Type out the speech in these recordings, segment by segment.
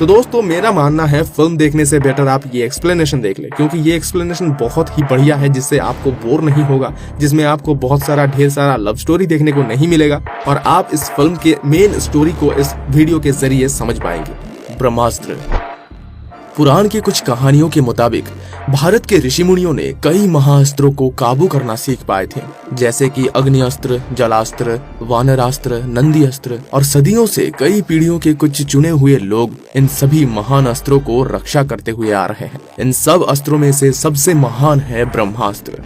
तो दोस्तों मेरा मानना है फिल्म देखने से बेटर आप ये एक्सप्लेनेशन देख ले, क्योंकि ये एक्सप्लेनेशन बहुत ही बढ़िया है, जिससे आपको बोर नहीं होगा, जिसमें आपको बहुत सारा ढेर सारा लव स्टोरी देखने को नहीं मिलेगा और आप इस फिल्म के मेन स्टोरी को इस वीडियो के जरिए समझ पाएंगे। ब्रह्मास्त्र। पुराण की कुछ कहानियों के मुताबिक भारत के ऋषि मुनियों ने कई महाअस्त्रों को काबू करना सीख पाए थे, जैसे कि अग्नि अस्त्र, जलास्त्र, वानरास्त्र, नंदी अस्त्र, और सदियों से कई पीढ़ियों के कुछ चुने हुए लोग इन सभी महान अस्त्रों को रक्षा करते हुए आ रहे हैं। इन सब अस्त्रों में से सबसे महान है ब्रह्मास्त्र,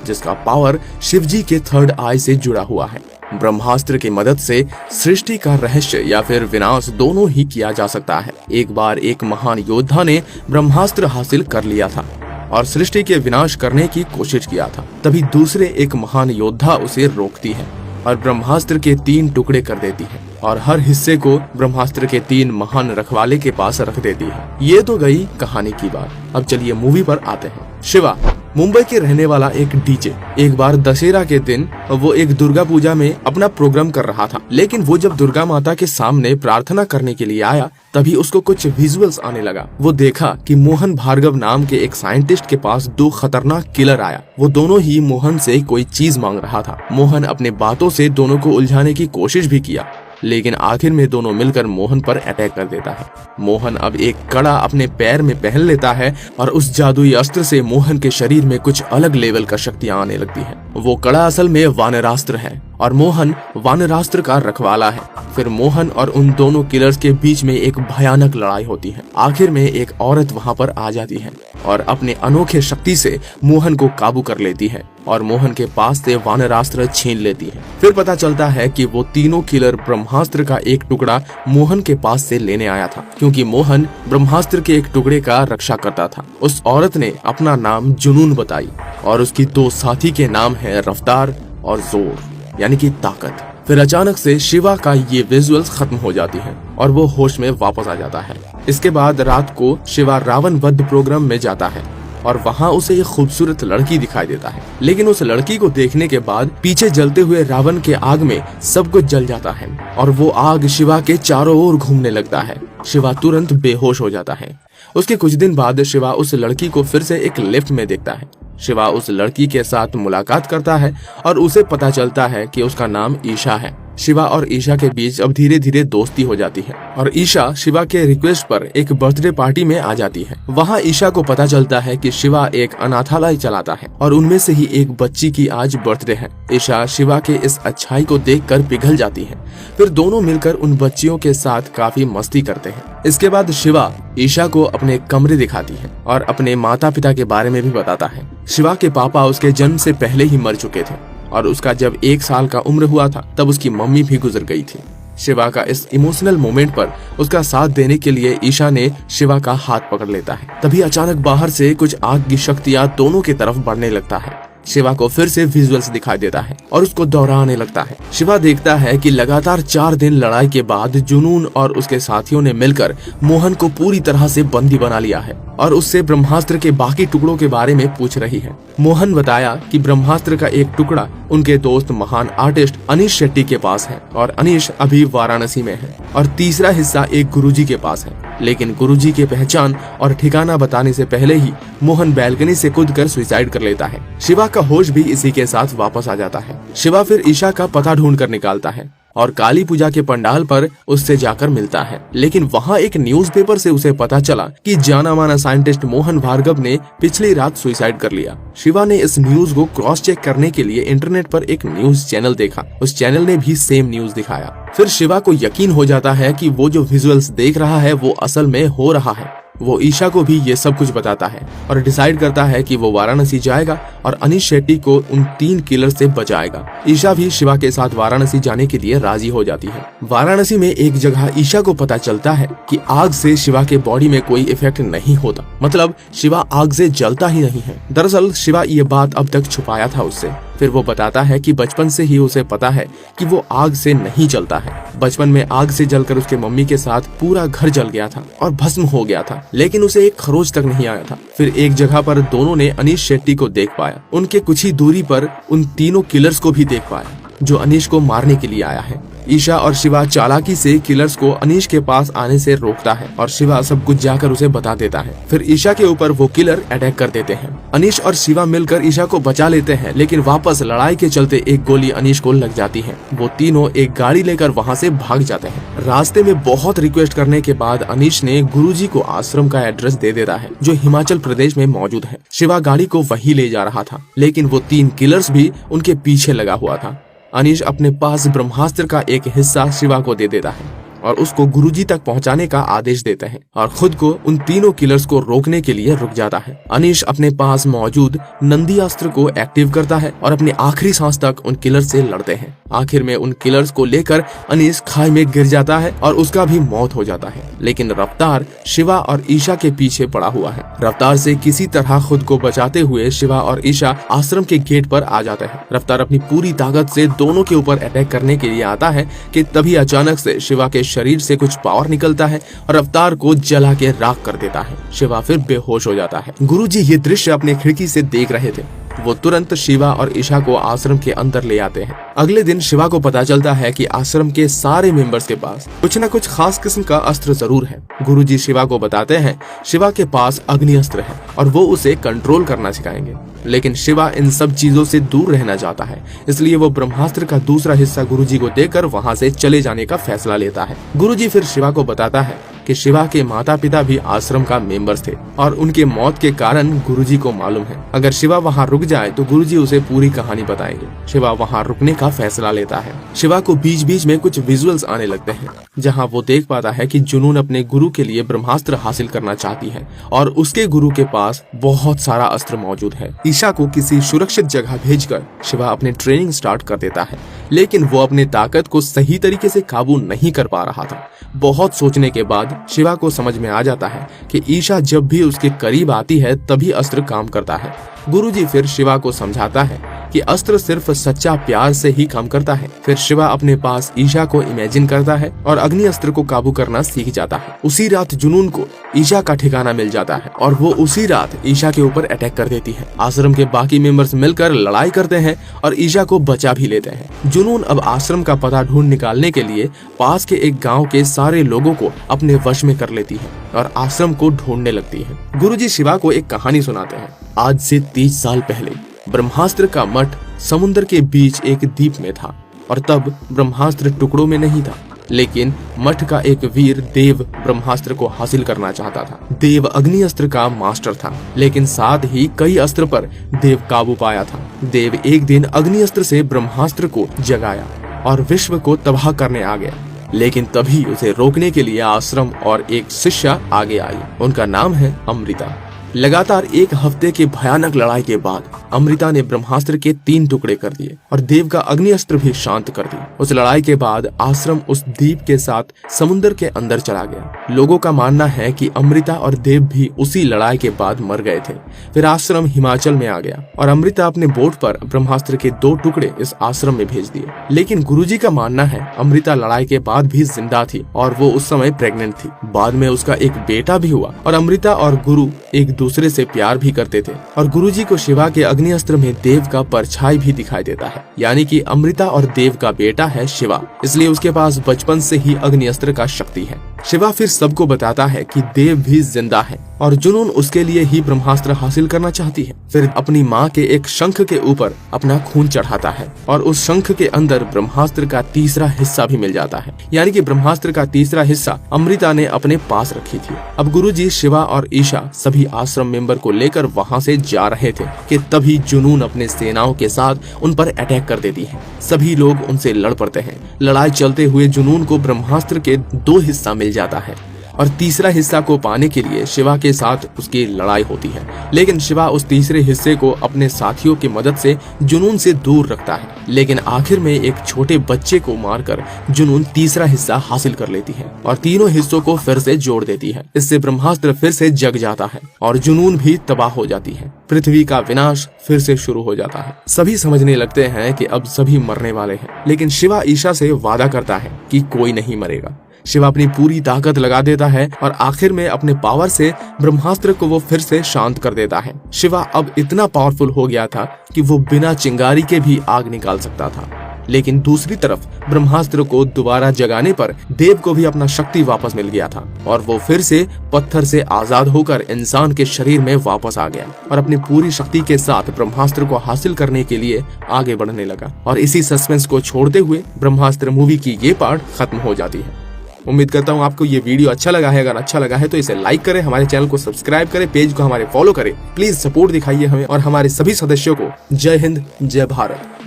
जिसका पावर शिवजी के थर्ड आई से जुड़ा हुआ है। ब्रह्मास्त्र की मदद से सृष्टि का रहस्य या फिर विनाश दोनों ही किया जा सकता है। एक बार एक महान योद्धा ने ब्रह्मास्त्र हासिल कर लिया था और सृष्टि के विनाश करने की कोशिश किया था। तभी दूसरे एक महान योद्धा उसे रोकती है और ब्रह्मास्त्र के 3 टुकड़े कर देती है और हर हिस्से को ब्रह्मास्त्र के 3 महान रखवाले के पास रख देती है। ये तो गई कहानी की बात। अब चलिए मूवी पर आते हैं। शिवा मुंबई के रहने वाला एक डीजे एक बार दशहरा के दिन वो एक दुर्गा पूजा में अपना प्रोग्राम कर रहा था, लेकिन वो जब दुर्गा माता के सामने प्रार्थना करने के लिए आया तभी उसको कुछ विजुअल्स आने लगा। वो देखा कि मोहन भार्गव नाम के एक साइंटिस्ट के पास 2 खतरनाक किलर आया। वो दोनों ही मोहन से कोई चीज मांग रहा था। मोहन अपने बातों से दोनों को उलझाने की कोशिश भी किया, लेकिन आखिर में दोनों मिलकर मोहन पर अटैक कर देता है। मोहन अब एक कड़ा अपने पैर में पहन लेता है और उस जादुई अस्त्र से मोहन के शरीर में कुछ अलग लेवल का शक्तियां आने लगती है। वो कड़ा असल में वानरास्त्र है और मोहन वानरास्त्र का रखवाला है। फिर मोहन और उन दोनों किलर्स के बीच में एक भयानक लड़ाई होती है। आखिर में एक औरत वहां पर आ जाती है और अपने अनोखे शक्ति से मोहन को काबू कर लेती है और मोहन के पास से वानरास्त्र छीन लेती है। फिर पता चलता है कि वो तीनों किलर ब्रह्मास्त्र का एक टुकड़ा मोहन के पास से लेने आया था, क्योंकि मोहन ब्रह्मास्त्र के एक टुकड़े का रक्षा करता था। उस औरत ने अपना नाम जुनून बताई और उसकी 2 साथी के नाम है रफ्तार और जोर, यानी कि ताकत। फिर अचानक से शिवा का ये विजुअल्स खत्म हो जाती है और वो होश में वापस आ जाता है। इसके बाद रात को शिवा रावण वध प्रोग्राम में जाता है और वहाँ उसे एक खूबसूरत लड़की दिखाई देता है, लेकिन उस लड़की को देखने के बाद पीछे जलते हुए रावण के आग में सब कुछ जल जाता है और वो आग शिवा के चारों ओर घूमने लगता है। शिवा तुरंत बेहोश हो जाता है। उसके कुछ दिन बाद शिवा उस लड़की को फिर से एक लिफ्ट में देखता है। शिवा उस लड़की के साथ मुलाकात करता है और उसे पता चलता है कि उसका नाम ईशा है। शिवा और ईशा के बीच अब धीरे धीरे दोस्ती हो जाती है और ईशा शिवा के रिक्वेस्ट पर एक बर्थडे पार्टी में आ जाती है। वहाँ ईशा को पता चलता है कि शिवा एक अनाथालय चलाता है और उनमें से ही एक बच्ची की आज बर्थडे है। ईशा शिवा के इस अच्छाई को देखकर पिघल जाती है। फिर दोनों मिलकर उन बच्चियों के साथ काफी मस्ती करते हैं। इसके बाद शिवा ईशा को अपने कमरे दिखाती है और अपने माता पिता के बारे में भी बताता है। शिवा के पापा उसके जन्म से पहले ही मर चुके थे और उसका जब 1 साल का उम्र हुआ था तब उसकी मम्मी भी गुजर गई थी। शिवा का इस इमोशनल मोमेंट पर उसका साथ देने के लिए ईशा ने शिवा का हाथ पकड़ लेता है। तभी अचानक बाहर से कुछ आग की शक्तियां दोनों की तरफ बढ़ने लगता है। शिवा को फिर से विजुअल्स दिखाई देता है और उसको दोहराने लगता है। शिवा देखता है कि लगातार 4 दिन लड़ाई के बाद जुनून और उसके साथियों ने मिलकर मोहन को पूरी तरह से बंदी बना लिया है और उससे ब्रह्मास्त्र के बाकी टुकड़ों के बारे में पूछ रही है। मोहन बताया कि ब्रह्मास्त्र का एक टुकड़ा उनके दोस्त महान आर्टिस्ट अनीश शेट्टी के पास है और अनीश अभी वाराणसी में है और तीसरा हिस्सा एक गुरुजी के पास है, लेकिन गुरुजी के पहचान और ठिकाना बताने से पहले ही मोहन बैल्कनी से कूदकर सुसाइड कर लेता है। शिवा का होश भी इसी के साथ वापस आ जाता है। शिवा फिर ईशा का पता ढूंढ कर निकालता है और काली पूजा के पंडाल पर उससे जाकर मिलता है, लेकिन वहाँ एक न्यूज़पेपर से उसे पता चला कि जाना माना साइंटिस्ट मोहन भार्गव ने पिछली रात सुसाइड कर लिया। शिवा ने इस न्यूज को क्रॉस चेक करने के लिए इंटरनेट पर एक न्यूज चैनल देखा। उस चैनल ने भी सेम न्यूज दिखाया। फिर शिवा को यकीन हो जाता है कि वो जो विजुअल्स देख रहा है वो असल में हो रहा है। वो ईशा को भी ये सब कुछ बताता है और डिसाइड करता है कि वो वाराणसी जाएगा और अनीश शेट्टी को उन 3 किलर से बचाएगा। ईशा भी शिवा के साथ वाराणसी जाने के लिए राजी हो जाती है। वाराणसी में एक जगह ईशा को पता चलता है कि आग से शिवा के बॉडी में कोई इफेक्ट नहीं होता, मतलब शिवा आग से जलता ही नहीं है। दरअसल शिवा ये बात अब तक छुपाया था उससे। फिर वो बताता है कि बचपन से ही उसे पता है कि वो आग से नहीं जलता है। बचपन में आग से जलकर उसके मम्मी के साथ पूरा घर जल गया था और भस्म हो गया था, लेकिन उसे एक खरोच तक नहीं आया था। फिर एक जगह पर दोनों ने अनीश शेट्टी को देख पाया। उनके कुछ ही दूरी पर उन तीनों किलर्स को भी देख पाया जो अनीश को मारने के लिए आया है। ईशा और शिवा चालाकी से किलर्स को अनीश के पास आने से रोकता है और शिवा सब कुछ जाकर उसे बता देता है। फिर ईशा के ऊपर वो किलर अटैक कर देते हैं। अनीश और शिवा मिलकर ईशा को बचा लेते हैं, लेकिन वापस लड़ाई के चलते एक गोली अनीश को लग जाती है। वो तीनों एक गाड़ी लेकर वहाँ से भाग जाते हैं। रास्ते में बहुत रिक्वेस्ट करने के बाद अनीश ने गुरुजी को आश्रम का एड्रेस दे देता है जो हिमाचल प्रदेश में मौजूद है। शिवा गाड़ी को वहीं ले जा रहा था, लेकिन वो 3 किलर्स भी उनके पीछे लगा हुआ था। अनीश अपने पास ब्रह्मास्त्र का एक हिस्सा शिवा को दे देता है और उसको गुरुजी तक पहुंचाने का आदेश देते हैं और खुद को उन तीनों किलर्स को रोकने के लिए रुक जाता है। अनीश अपने पास मौजूद नंदी अस्त्र को एक्टिव करता है और अपनी आखिरी सांस तक उन किलर्स से लड़ते हैं। आखिर में उन किलर्स को लेकर अनीश खाई में गिर जाता है और उसका भी मौत हो जाता है, लेकिन रफ्तार शिवा और ईशा के पीछे पड़ा हुआ है। रफ्तार से किसी तरह खुद को बचाते हुए शिवा और ईशा आश्रम के गेट पर आ जाते हैं। रफ्तार अपनी पूरी ताकत से दोनों के ऊपर अटैक करने के लिए आता है कि तभी अचानक से शिवा के शरीर से कुछ पावर निकलता है और रफ्तार को जला के राख कर देता है। शिवा फिर बेहोश हो जाता है। गुरुजी ये दृश्य अपने खिड़की से देख रहे थे। वो तुरंत शिवा और ईशा को आश्रम के अंदर ले आते हैं। अगले दिन शिवा को पता चलता है कि आश्रम के सारे मेंबर्स के पास कुछ न कुछ खास किस्म का अस्त्र जरूर है। गुरुजी शिवा को बताते हैं शिवा के पास अग्नि अस्त्र है और वो उसे कंट्रोल करना सिखाएंगे, लेकिन शिवा इन सब चीजों से दूर रहना चाहता है, इसलिए वो ब्रह्मास्त्र का दूसरा हिस्सा गुरुजी को देकर वहाँ से चले जाने का फैसला लेता है। गुरुजी फिर शिवा को बताता है कि शिवा के माता पिता भी आश्रम का मेंबर्स थे और उनके मौत के कारण गुरुजी को मालूम है। अगर शिवा वहाँ रुक जाए तो गुरुजी उसे पूरी कहानी बताएंगे। शिवा वहाँ रुकने का फैसला लेता है। शिवा को बीच बीच में कुछ विजुअल्स आने लगते हैं, जहाँ वो देख पाता है कि जुनून अपने गुरु के लिए ब्रह्मास्त्र हासिल करना चाहती है और उसके गुरु के पास बहुत सारा अस्त्र मौजूद है। ईशा को किसी सुरक्षित जगह भेजकर शिवा अपने ट्रेनिंग स्टार्ट कर देता है, लेकिन वो अपने ताकत को सही तरीके से काबू नहीं कर पा रहा था। बहुत सोचने के बाद शिवा को समझ में आ जाता है कि ईशा जब भी उसके करीब आती है तभी अस्त्र काम करता है। गुरुजी फिर शिवा को समझाता है कि अस्त्र सिर्फ सच्चा प्यार से ही काम करता है। फिर शिवा अपने पास ईशा को इमेजिन करता है और अग्नि अस्त्र को काबू करना सीख जाता है। उसी रात जुनून को ईशा का ठिकाना मिल जाता है और वो उसी रात ईशा के ऊपर अटैक कर देती है। आश्रम के बाकी मेंबर्स मिलकर लड़ाई करते हैं और ईशा को बचा भी लेते हैं। जुनून अब आश्रम का पता ढूंढ निकालने के लिए पास के एक गाँव के सारे लोगों को अपने वश में कर लेती है और आश्रम को ढूंढने लगती है। गुरुजी शिवा को एक कहानी सुनाते हैं। आज से 30 साल पहले ब्रह्मास्त्र का मठ समुद्र के बीच एक द्वीप में था और तब ब्रह्मास्त्र टुकड़ों में नहीं था, लेकिन मठ का एक वीर देव ब्रह्मास्त्र को हासिल करना चाहता था। देव अग्नि अस्त्र का मास्टर था, लेकिन साथ ही कई अस्त्र पर देव काबू पाया था। देव एक दिन अग्नि अस्त्र से ब्रह्मास्त्र को जगाया और विश्व को तबाह करने आ गया, लेकिन तभी उसे रोकने के लिए आश्रम और एक शिष्या आगे आई। उनका नाम है अमृता। लगातार 1 हफ्ते की भयानक लड़ाई के बाद अमृता ने ब्रह्मास्त्र के 3 टुकड़े कर दिए और देव का अग्नि अस्त्र भी शांत कर दिया। उस लड़ाई के बाद आश्रम उस द्वीप के साथ समुद्र के अंदर चला गया। लोगों का मानना है कि अमृता और देव भी उसी लड़ाई के बाद मर गए थे। फिर आश्रम हिमाचल में आ गया और अमृता अपने बोट पर ब्रह्मास्त्र के 2 टुकड़े इस आश्रम में भेज दिए। लेकिन गुरुजी का मानना है अमृता लड़ाई के बाद भी जिंदा थी और वो उस समय प्रेग्नेंट थी। बाद में उसका एक बेटा भी हुआ और अमृता और गुरु एक दूसरे से प्यार भी करते थे और गुरुजी को शिवा के अग्नि अस्त्र में देव का परछाई भी दिखाई देता है, यानी कि अमृता और देव का बेटा है शिवा, इसलिए उसके पास बचपन से ही अग्नि अस्त्र का शक्ति है। शिवा फिर सबको बताता है कि देव भी जिंदा है और जुनून उसके लिए ही ब्रह्मास्त्र हासिल करना चाहती है। फिर अपनी माँ के एक शंख के ऊपर अपना खून चढ़ाता है और उस शंख के अंदर ब्रह्मास्त्र का तीसरा हिस्सा भी मिल जाता है, यानी कि ब्रह्मास्त्र का तीसरा हिस्सा अमृता ने अपने पास रखी थी। अब गुरुजी शिवा और ईशा सभी आश्रम मेंबर को लेकर वहाँ से जा रहे थे कि तभी जुनून अपने सेनाओं के साथ उन पर अटैक कर देती है। सभी लोग उनसे लड़ पड़ते हैं। लड़ाई चलते हुए जुनून को ब्रह्मास्त्र के 2 हिस्सा मिल जाता है और तीसरा हिस्सा को पाने के लिए शिवा के साथ उसकी लड़ाई होती है, लेकिन शिवा उस तीसरे हिस्से को अपने साथियों की मदद से जुनून से दूर रखता है। लेकिन आखिर में एक छोटे बच्चे को मारकर जुनून तीसरा हिस्सा हासिल कर लेती है और तीनों हिस्सों को फिर से जोड़ देती है। इससे ब्रह्मास्त्र फिर से जग जाता है और जुनून भी तबाह हो जाती है। पृथ्वी का विनाश फिर से शुरू हो जाता है। सभी समझने लगते हैं कि अब सभी मरने वाले हैं, लेकिन शिवा ईशा से वादा करता है कि कोई नहीं मरेगा। शिवा अपनी पूरी ताकत लगा देता है और आखिर में अपने पावर से ब्रह्मास्त्र को वो फिर से शांत कर देता है। शिवा अब इतना पावरफुल हो गया था कि वो बिना चिंगारी के भी आग निकाल सकता था। लेकिन दूसरी तरफ ब्रह्मास्त्र को दोबारा जगाने पर देव को भी अपना शक्ति वापस मिल गया था और वो फिर से पत्थर से आजाद होकर इंसान के शरीर में वापस आ गया और अपनी पूरी शक्ति के साथ ब्रह्मास्त्र को हासिल करने के लिए आगे बढ़ने लगा। और इसी सस्पेंस को छोड़ते हुए ब्रह्मास्त्र मूवी की ये पार्ट खत्म हो जाती है। उम्मीद करता हूँ आपको ये वीडियो अच्छा लगा है। अगर अच्छा लगा है तो इसे लाइक करें, हमारे चैनल को सब्सक्राइब करें, पेज को हमारे फॉलो करें, प्लीज सपोर्ट दिखाइए हमें और हमारे सभी सदस्यों को। जय हिंद, जय भारत।